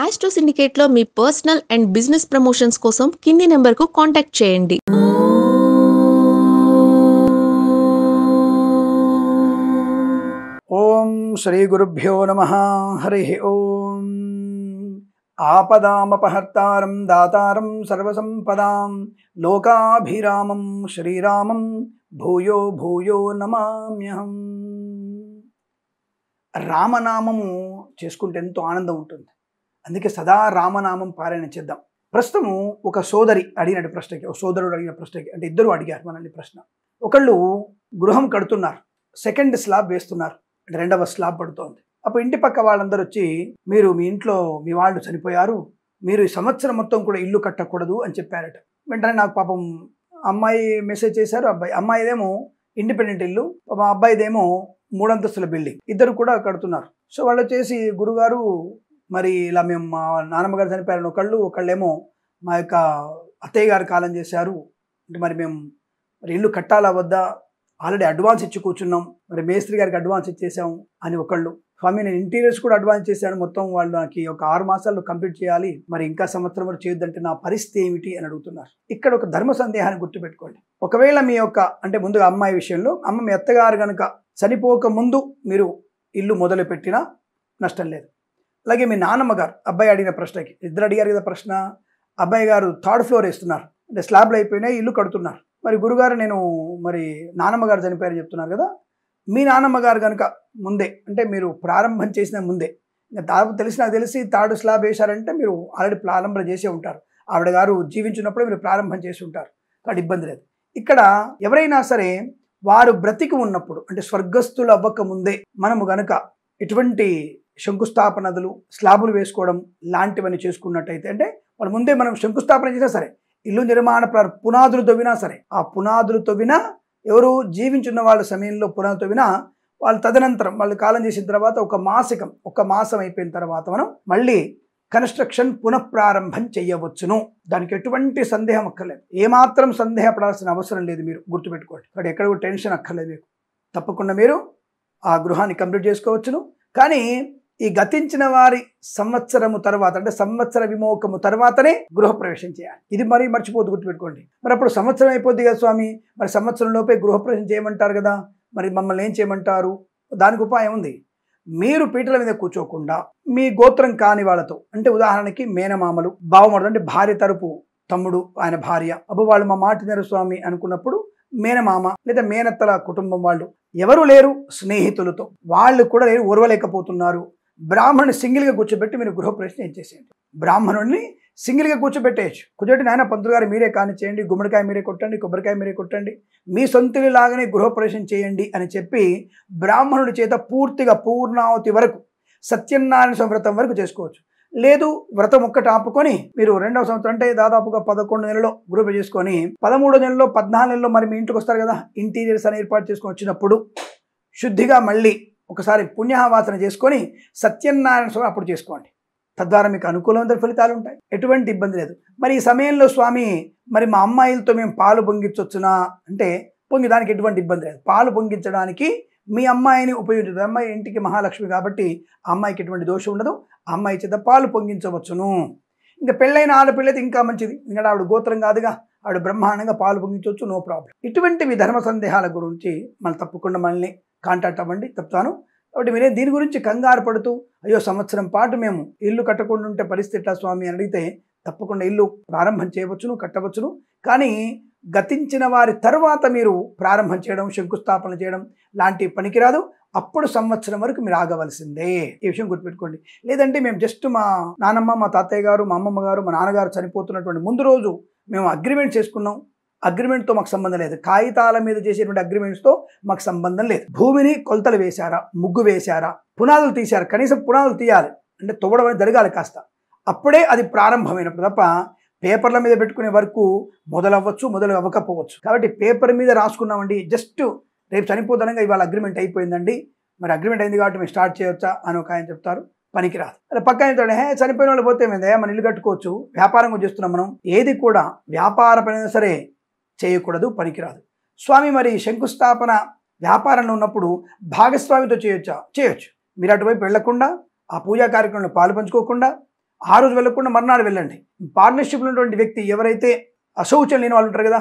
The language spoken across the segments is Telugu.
ఆస్ట్రో సిండికేట్లో మీ పర్సనల్ అండ్ బిజినెస్ ప్రమోషన్స్ కోసం కింది నెంబర్కు కాంటాక్ట్ చేయండి. ఓం శ్రీ గురుభ్యో నమః. హరి ఓం. ఆపదామపహర్తారం దాతారం సర్వసంపదాం లోకాభిరామం శ్రీరామం భూయో భూయో నమామ్యహం. రామనామము చేసుకుంటే ఎంతో ఆనందం ఉంటుంది. అందుకే సదా రామనామం పారాయణ చేద్దాం. ప్రస్తుతము ఒక సోదరి అడిగినట్టు ప్రశ్నకి, ఒక సోదరుడు అడిగిన ప్రశ్నకి, అంటే ఇద్దరు అడిగారు మనల్ని ప్రశ్న. ఒకళ్ళు గృహం కడుతున్నారు, సెకండ్ స్లాబ్ వేస్తున్నారు, అంటే రెండవ స్లాబ్ పడుతోంది. అప్పుడు ఇంటి పక్క వాళ్ళందరూ వచ్చి, మీరు మీ ఇంట్లో మీ వాళ్ళు చనిపోయారు, మీరు ఈ సంవత్సరం మొత్తం కూడా ఇల్లు కట్టకూడదు అని చెప్పారట. వెంటనే నాకు పాపం అమ్మాయి మెసేజ్ చేశారు, అమ్మాయిదేమో ఇండిపెండెంట్ ఇల్లు, మా అబ్బాయిదేమో 3 అంతస్తుల బిల్డింగ్, ఇద్దరు కూడా కడుతున్నారు. సో వాళ్ళు వచ్చేసి, గురుగారు మరి ఇలా మేము మా నాన్నమ్మ గారు చనిపోయారని ఒకళ్ళేమో మా యొక్క అత్తయ్య గారు కాలం చేశారు, అంటే మరి మేము మరి ఇల్లు కట్టాలా వద్దా, ఆల్రెడీ అడ్వాన్స్ ఇచ్చి కూర్చున్నాం, మరి మేస్త్రి గారికి అడ్వాన్స్ ఇచ్చేసాము అని ఒకళ్ళు. స్వామి నేను ఇంటీరియర్స్ కూడా అడ్వాన్స్ చేశాను, మొత్తం వాళ్ళకి ఒక 6 మాసాల్లో కంప్లీట్ చేయాలి, మరి ఇంకా సంవత్సరం వరకు చేయొద్దంటే నా పరిస్థితి ఏమిటి అని అడుగుతున్నారు. ఇక్కడ ఒక ధర్మ సందేహాన్ని గుర్తుపెట్టుకోండి. ఒకవేళ మీ యొక్క, అంటే ముందుగా అమ్మాయి విషయంలో, మీ అత్తగారు కనుక చనిపోక ముందు మీరు ఇల్లు మొదలు పెట్టినా నష్టం లేదు. అలాగే మీ నాన్నమ్మ గారు, అబ్బాయి అడిగిన ప్రశ్నకి, ఇద్దరు అడిగారు కదా ప్రశ్న, అబ్బాయి గారు 3rd ఫ్లోర్ వేస్తున్నారు, అంటే స్లాబ్లు అయిపోయినాయి, ఇల్లు కడుతున్నారు. మరి గురుగారు నేను మరి నాన్నమ్మ గారు చనిపోయారని చెప్తున్నారు కదా, మీ నాన్నమ్మ గారు కనుక ముందే, అంటే మీరు ప్రారంభం చేసిన ముందే, ఇంకా నాకు తెలిసి 3rd స్లాబ్ వేశారంటే మీరు ఆల్రెడీ ప్రారంభం చేసే ఉంటారు, ఆవిడ గారు జీవించినప్పుడే మీరు ప్రారంభం చేసి ఉంటారు, కాబట్టి ఇబ్బంది లేదు. ఇక్కడ ఎవరైనా సరే వారు బ్రతికి ఉన్నప్పుడు, అంటే స్వర్గస్థులు అవ్వక ముందే మనము గనుక ఇటువంటి శంకుస్థాపనలు, స్లాబులు వేసుకోవడం లాంటివన్నీ చేసుకున్నట్టయితే, అంటే వాళ్ళు ముందే మనం శంకుస్థాపన చేసినా సరే, ఇల్లు నిర్మాణ పునాదులు తవ్వినా సరే, ఆ పునాదులు తవ్వినా, ఎవరు జీవించున్న వాళ్ళ సమయంలో పునాదులు తవ్వినా, వాళ్ళు తదనంతరం వాళ్ళు కాలం చేసిన తర్వాత ఒక మాసం అయిపోయిన తర్వాత మనం మళ్ళీ కన్స్ట్రక్షన్ పునఃప్రారంభం చేయవచ్చును. దానికి ఎటువంటి సందేహం అక్కర్లేదు, ఏమాత్రం సందేహపడాల్సిన అవసరం లేదు. మీరు గుర్తుపెట్టుకోండి, అక్కడ ఎక్కడ కూడా టెన్షన్ అక్కర్లేదు మీకు. తప్పకుండా మీరు ఆ గృహాన్ని కంప్లీట్ చేసుకోవచ్చును. కానీ ఈ గతించిన వారి సంవత్సరము తర్వాత, అంటే సంవత్సర విమోకము తర్వాతనే గృహప్రవేశం చేయాలి. ఇది మరి మర్చిపోద్దు, గుర్తుపెట్టుకోండి. మరి అప్పుడు సంవత్సరం అయిపోద్ది కదా స్వామి, మరి సంవత్సరం లోపే గృహప్రవేశం చేయమంటారు కదా, మరి మమ్మల్ని ఏం చేయమంటారు? దానికి ఉపాయం ఉంది. మీరు పీటల మీద కూర్చోకుండా మీ గోత్రం కాని వాళ్ళతో, అంటే ఉదాహరణకి మేనమామలు, బావమరుడు, అంటే భార్య తరపు తమ్ముడు, ఆయన భార్య, వాళ్ళు మా మాట వినరు స్వామి అనుకున్నప్పుడు మేనమామ లేదా మేనత్తల కుటుంబం వాళ్ళు ఎవరు లేరు, స్నేహితులతో వాళ్ళు కూడా లేరు, ఓర్వలేకపోతున్నారు, బ్రాహ్మణుని సింగిల్గా కూర్చోబెట్టి మీరు గృహప్రవేశం ఏం చేసేయండి. బ్రాహ్మణుడిని సింగిల్గా కూర్చోబెట్టి నాయన పంతులు గారు మీరే కాని చేయండి, గుమ్మడికాయ మీరే కొట్టండి, కొబ్బరికాయ మీరే కొట్టండి, మీ సొంతని లాగానే గృహప్రవేశం చేయండి అని చెప్పి బ్రాహ్మణుడి చేత పూర్తిగా పూర్ణావతి వరకు, సత్యనారాయణ వ్రతం వరకు చేసుకోవచ్చు. లేదు వ్రతం ఒక్కటి ఆపుకొని మీరు 2వ సంవత్సరం, అంటే దాదాపుగా 11 నెలలో గృహ చేసుకొని 13 నెలలో 14 నెలలో మరి మీ ఇంటికి వస్తారు కదా, ఇంటీరియర్స్ అని ఏర్పాటు చేసుకొని వచ్చినప్పుడు శుద్ధిగా మళ్ళీ ఒకసారి పుణ్యవాసన చేసుకొని సత్యనారాయణ స్వామి అప్పుడు చేసుకోండి. తద్వారా మీకు అనుకూలమైన ఫలితాలు ఉంటాయి, ఎటువంటి ఇబ్బంది లేదు. మరి ఈ సమయంలో స్వామి మరి మా అమ్మాయిలతో మేము పాలు పొంగించవచ్చునా అంటే, దానికి ఎటువంటి ఇబ్బంది లేదు. పాలు పొంగించడానికి మీ అమ్మాయిని ఉపయోగించదు. అమ్మాయి ఇంటికి మహాలక్ష్మి కాబట్టి ఆ అమ్మాయికి ఎటువంటి దోషం ఉండదు, ఆ అమ్మాయి చేత పాలు పొంగించవచ్చును. ఇంకా పెళ్ళైన ఆడపిల్ల అయితే ఇంకా మంచిది, ఎందుకంటే ఆవిడ గోత్రం కాదుగా, ఆవిడ బ్రహ్మాండంగా పాలు పొంగించవచ్చు, నో ప్రాబ్లం. ఇటువంటివి ధర్మ సందేహాల గురించి మనం తప్పకుండా మనల్ని కాంటాక్ట్ అవ్వండి, చెప్తాను. కాబట్టి మీరే దీని గురించి కంగారు పడుతూ, అయ్యో సంవత్సరం పాటు మేము ఇల్లు కట్టకుండా ఉంటే పరిస్థితి ఎట్లా స్వామి అని అడిగితే, తప్పకుండా ఇల్లు ప్రారంభం చేయవచ్చును, కట్టవచ్చును. కానీ గతించిన వారి తర్వాత మీరు ప్రారంభం చేయడం, శంకుస్థాపన చేయడం లాంటివి పనికిరాదు. అప్పుడు సంవత్సరం వరకు మీరు ఆగవలసిందే, ఈ విషయం గుర్తుపెట్టుకోండి. లేదంటే మేము జస్ట్ మా నానమ్మ, మా తాతయ్య గారు, మా అమ్మమ్మ గారు, మా నాన్నగారు చనిపోతున్నటువంటి ముందు రోజు మేము అగ్రిమెంట్ చేసుకున్నాం, అగ్రిమెంట్తో మాకు సంబంధం లేదు, కాగితాల మీద చేసేటువంటి అగ్రిమెంట్స్తో మాకు సంబంధం లేదు. భూమిని కొలతలు వేశారా, ముగ్గు వేశారా, పునాదులు తీశారా, కనీసం పునాదులు తీయాలి, అంటే తవ్వడం అనేది జరగాలి కాస్త, అప్పుడే అది ప్రారంభమైనప్పుడు తప్ప పేపర్ల మీద పెట్టుకునే వరకు మొదలు అవ్వకపోవచ్చు. కాబట్టి పేపర్ మీద రాసుకున్నామండి, జస్ట్ రేపు చనిపోతానంగా ఇవాళ అగ్రిమెంట్ అయిపోయిందండి, మరి అగ్రిమెంట్ అయింది కాబట్టి మేము స్టార్ట్ చేయవచ్చా అని ఒక ఆయన చెప్తారు, పనికిరాదు. అలా పక్కన చనిపోయిన వాళ్ళు పోతే మీద మన ఇల్లు కట్టుకోవచ్చు, వ్యాపారం చేస్తున్నాం మనం, ఏది కూడా వ్యాపారమైనా సరే చేయకూడదు, పనికిరాదు. స్వామి మరి శంకుస్థాపన వ్యాపారంలో ఉన్నప్పుడు భాగస్వామితో చేయొచ్చు. మీరు అటువైపు వెళ్లకుండా, ఆ పూజా కార్యక్రమంలో పాలు పంచుకోకుండా, ఆ రోజు వెళ్ళకుండా మర్నాడు వెళ్ళండి. పార్ట్నర్షిప్లో ఉన్నటువంటి వ్యక్తి ఎవరైతే అశౌచం లేని వాళ్ళు ఉంటారు కదా,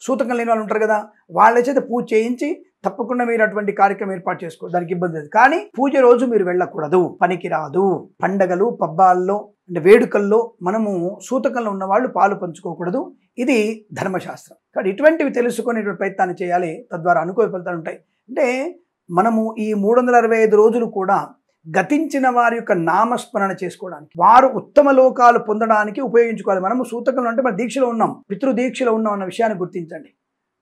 సూతకం లేని వాళ్ళు ఉంటారు కదా, వాళ్ళ చేత పూజ చేయించి తప్పకుండా మీరు అటువంటి కార్యక్రమం ఏర్పాటు చేసుకో, దానికి ఇబ్బంది లేదు. కానీ పూజ రోజు మీరు వెళ్ళకూడదు, పనికి రాదు. పండగలు పబ్బాల్లో అంటే వేడుకల్లో మనము సూతకంలో ఉన్న వాళ్ళు పాలు పంచుకోకూడదు. ఇది ధర్మశాస్త్రం. కాబట్టి ఇటువంటివి తెలుసుకునేటువంటి ప్రయత్నాన్ని చేయాలి, తద్వారా అనుకూల ఫలితాలు ఉంటాయి. అంటే మనము ఈ 365 రోజులు కూడా గతించిన వారి యొక్క నామస్మరణ చేసుకోవడానికి, వారు ఉత్తమ లోకాలు పొందడానికి ఉపయోగించుకోవాలి. మనము సూతకంలో అంటే మన దీక్షలో ఉన్నాం, పితృదీక్షలో ఉన్నాం అన్న విషయాన్ని గుర్తించండి.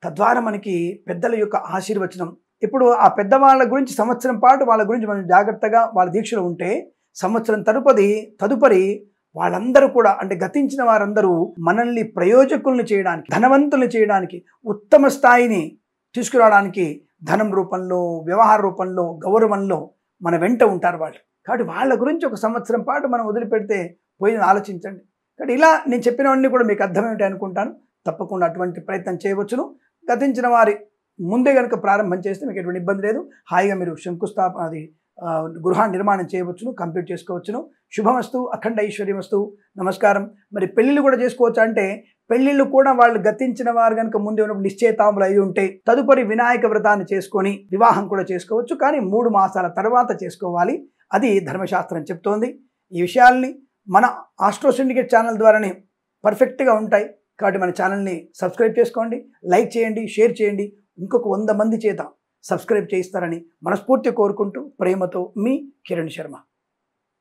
తద్వారా మనకి పెద్దల యొక్క ఆశీర్వచనం. ఇప్పుడు ఆ పెద్దవాళ్ళ గురించి సంవత్సరం పాటు వాళ్ళ గురించి మనం జాగ్రత్తగా వాళ్ళ దీక్షలో ఉంటే సంవత్సరం తదుపరి వాళ్ళందరూ కూడా అంటే గతించిన వారందరూ మనల్ని ప్రయోజకుల్ని చేయడానికి, ధనవంతుల్ని చేయడానికి, ఉత్తమ స్థాయిని తీసుకురావడానికి ధనం రూపంలో, వ్యవహార రూపంలో, గౌరవంలో మన వెంట ఉంటారు వాళ్ళు. కాబట్టి వాళ్ళ గురించి ఒక సంవత్సరం పాటు మనం వదిలిపెడితే పోయి ఆలోచించండి. కాబట్టి ఇలా నేను చెప్పినవన్నీ కూడా మీకు అర్థమేమిటి అనుకుంటాను. తప్పకుండా అటువంటి ప్రయత్నం చేయవచ్చును. గతించిన వారి ముందే కనుక ప్రారంభం చేస్తే మీకు ఎటువంటి ఇబ్బంది లేదు. హాయిగా మీరు గృహ నిర్మాణం చేయవచ్చును, కంప్లీట్ చేసుకోవచ్చును. శుభమస్తు, అఖండ ఐశ్వర్యమస్తు. నమస్కారం. మరి పెళ్ళిళ్ళు కూడా చేసుకోవచ్చు అంటే పెళ్ళిళ్ళు కూడా వాళ్ళు గతించిన వారు కనుక ముందే ఉన్నప్పుడు నిశ్చయితాములు అయి ఉంటే తదుపరి వినాయక వ్రతాన్ని చేసుకొని వివాహం కూడా చేసుకోవచ్చు. కానీ 3 మాసాల తర్వాత చేసుకోవాలి. అది ధర్మశాస్త్రం చెప్తోంది. ఈ విషయాల్ని మన ఆస్ట్రో సిండికేట్ ఛానల్ ద్వారానే పర్ఫెక్ట్గా ఉంటాయి. కాబట్టి మన ఛానల్ని సబ్స్క్రైబ్ చేసుకోండి, లైక్ చేయండి, షేర్ చేయండి. ఇంకొక 100 మంది చేత సబ్స్క్రైబ్ చేయిస్తారని మనస్ఫూర్తిగా కోరుకుంటూ ప్రేమతో మీ కిరణ్ శర్మ.